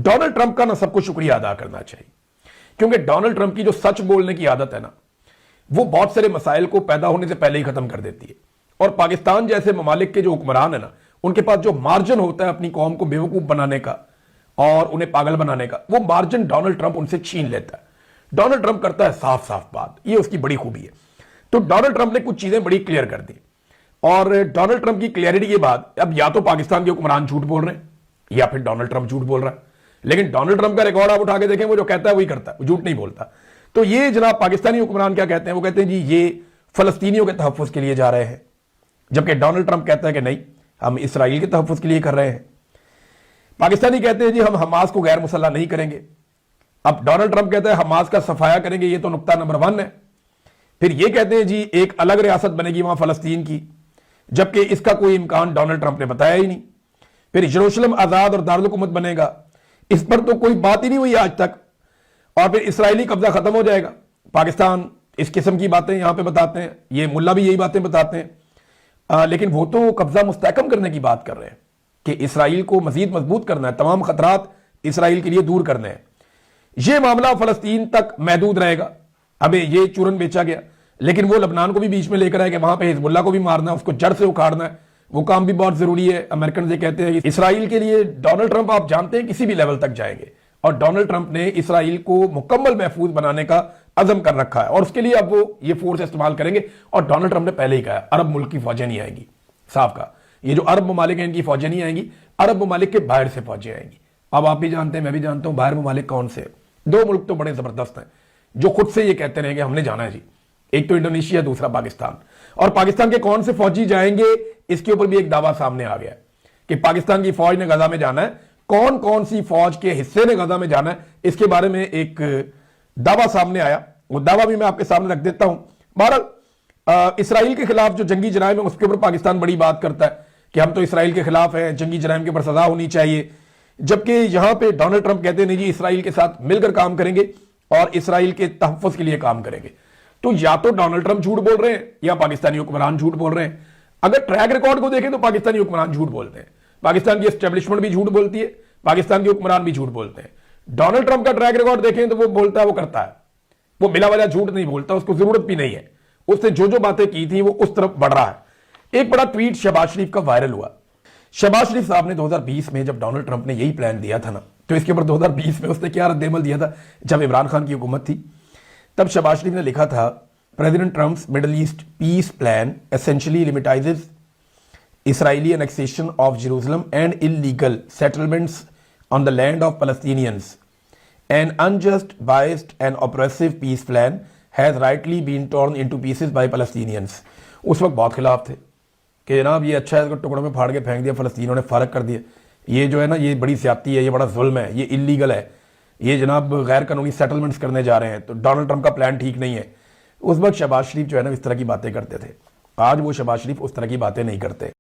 Donald Trump का ना सबको शुक्रिया अदा करना चाहिए, क्योंकि डोनाल्ड ट्रंप की जो सच बोलने की आदत है ना, वो बहुत सारे मसाइल को पैदा होने से पहले ही खत्म कर देती है। और पाकिस्तान जैसे ममालिक के जो हुक्मरान है ना, उनके पास जो मार्जिन होता है अपनी कौम को बेवकूफ बनाने का और उन्हें पागल बनाने का, वो मार्जिन डोनाल्ड ट्रंप उनसे छीन लेता है। डोनाल्ड ट्रंप करता है साफ साफ बात, ये उसकी बड़ी खूबी है। तो डोनाल्ड ट्रंप ने कुछ चीजें बड़ी क्लियर कर दी, और डोनाल्ड ट्रंप की क्लियरिटी के बाद अब या तो पाकिस्तान के हुक्मरान झूठ बोल रहे हैं या फिर डोनाल्ड ट्रंप झूठ बोल रहा है। लेकिन डोनाल्ड ट्रंप का रिकॉर्ड आप उठा के देखें, वो जो कहता है वही करता है, वो झूठ नहीं बोलता। तो ये जनाब पाकिस्तानी हुक्मरान क्या कहते हैं, वो कहते हैं जी ये फलस्तीनियों के तहफ़्फ़ुज़ के लिए जा रहे हैं, जबकि डोनाल्ड ट्रंप कहता है कि नहीं, हम इसराइल के तहफ़्फ़ुज़ के लिए कर रहे हैं। पाकिस्तानी कहते हैं जी हम हमास को गैर मुसल्लह नहीं करेंगे। अब डोनाल्ड ट्रंप कहता है हमास का सफाया करेंगे, ये तो नुक्ता नंबर 1 है। फिर ये कहते हैं जी एक अलग रियासत बनेगी वहां फलस्तीन की, जबकि इसका कोई इम्कान डोनाल्ड ट्रंप ने बताया ही नहीं। फिर यरूशलेम आजाद और दारुल हुकूमत बनेगा, इस पर तो कोई बात ही नहीं हुई आज तक। और फिर इसराइली कब्जा खत्म हो जाएगा। पाकिस्तान इस किस्म की बातें यहां पे बताते हैं, ये मुल्ला भी यही बातें बताते हैं, लेकिन वो तो कब्जा मुस्तहकम करने की बात कर रहे हैं कि इसराइल को मजीद मजबूत करना है, तमाम खतरात इसराइल के लिए दूर करने हैं। ये मामला फलस्तीन तक महदूद रहेगा। अबे ये चूरन बेचा गया, लेकिन वो लबनान को भी बीच में लेकर आए कि वहां पे हिजबुल्लाह को भी मारना है, उसको जड़ से उखाड़ना है, वो काम भी बहुत जरूरी है। अमेरिकन ये कहते हैं कि इसराइल के लिए डोनाल्ड ट्रंप आप जानते हैं किसी भी लेवल तक जाएंगे, और डोनाल्ड ट्रंप ने इसराइल को मुकम्मल महफूज बनाने का अज़म कर रखा है, और उसके लिए अब वो ये फोर्स इस्तेमाल करेंगे। और डोनाल्ड ट्रंप ने पहले ही कहा अरब मुल्क की फौजें नहीं आएंगी, साफ कहा, ये जो अरब ममालिक हैं इनकी फौजें नहीं आएंगी, अरब ममालिक के बाहर से फौजें आएंगी। अब आप भी जानते हैं, मैं भी जानता हूं, बाहर ममालिक कौन से? 2 मुल्क तो बड़े जबरदस्त हैं जो खुद से ये कहते रहे कि हमने जाना है जी, एक तो इंडोनेशिया, दूसरा पाकिस्तान। और पाकिस्तान के कौन से फौजी जाएंगे, इसके ऊपर भी एक दावा सामने आ गया कि पाकिस्तान की फौज ने गजा में जाना है। कौन कौन सी फौज के हिस्से ने गजा में जाना है, इसके बारे में एक दावा सामने आया, वो दावा भी मैं आपके सामने रख देता हूं। बहरहाल इसराइल के खिलाफ जो जंगी जराइम है उसके ऊपर पाकिस्तान बड़ी बात करता है कि हम तो इसराइल के खिलाफ हैं, जंगी जराइम के ऊपर सजा होनी चाहिए, जबकि यहां पे डोनाल्ड ट्रंप कहते नहीं जी इसराइल के साथ मिलकर काम करेंगे और इसराइल के तहफ़्फ़ुज़ के लिए काम करेंगे। तो या तो डोनाल्ड ट्रंप झूठ बोल रहे हैं या पाकिस्तानी हुक्मरान झूठ बोल रहे हैं। अगर ट्रैक रिकॉर्ड को देखें तो पाकिस्तानी हुक्मरान झूठ बोलते हैं, पाकिस्तान की एस्टेब्लिशमेंट भी झूठ बोलती है, पाकिस्तान के हुक्मरान भी झूठ बोलते हैं। डोनाल्ड ट्रंप का ट्रैक रिकॉर्ड देखें तो वो बोलता है, वो करता है, वो बिला वजह झूठ नहीं बोलता, उसको जरूरत भी नहीं है, उसने जो जो बातें की थी वो उस तरफ बढ़ रहा है। एक बड़ा ट्वीट शहबाज शरीफ का वायरल हुआ। शहबाज शरीफ साहब ने 2020 में जब डोनाल्ड ट्रंप ने यही प्लान दिया था ना, तो इसके ऊपर 2020 में उसने क्या रद्देमल दिया था जब इमरान खान की हुकूमत थी, तब शहबाज शरीफ ने लिखा था president Trump's middle east peace plan essentially legitimizes Israeli annexation of Jerusalem and illegal settlements on the land of Palestinians. An unjust, biased and oppressive peace plan has rightly been torn into pieces by Palestinians. उस वक्त बहुत खिलाफ थे कि जनाब ये अच्छा है, इसको टुकड़ों में फाड़ के फेंक दिया, फलस्तीनों ने फारग कर दिया, ये जो है ना ये बड़ी ज्यादती है, ये बड़ा जुल्म है, ये इलीगल है, ये जनाब गैर कानूनी सेटलमेंट्स करने जा रहे हैं, तो डोनाल्ड ट्रंप का प्लान ठीक नहीं है। उस वक्त शहबाज शरीफ जो है ना इस तरह की बातें करते थे। आज वो शहबाज शरीफ उस तरह की बातें नहीं करते।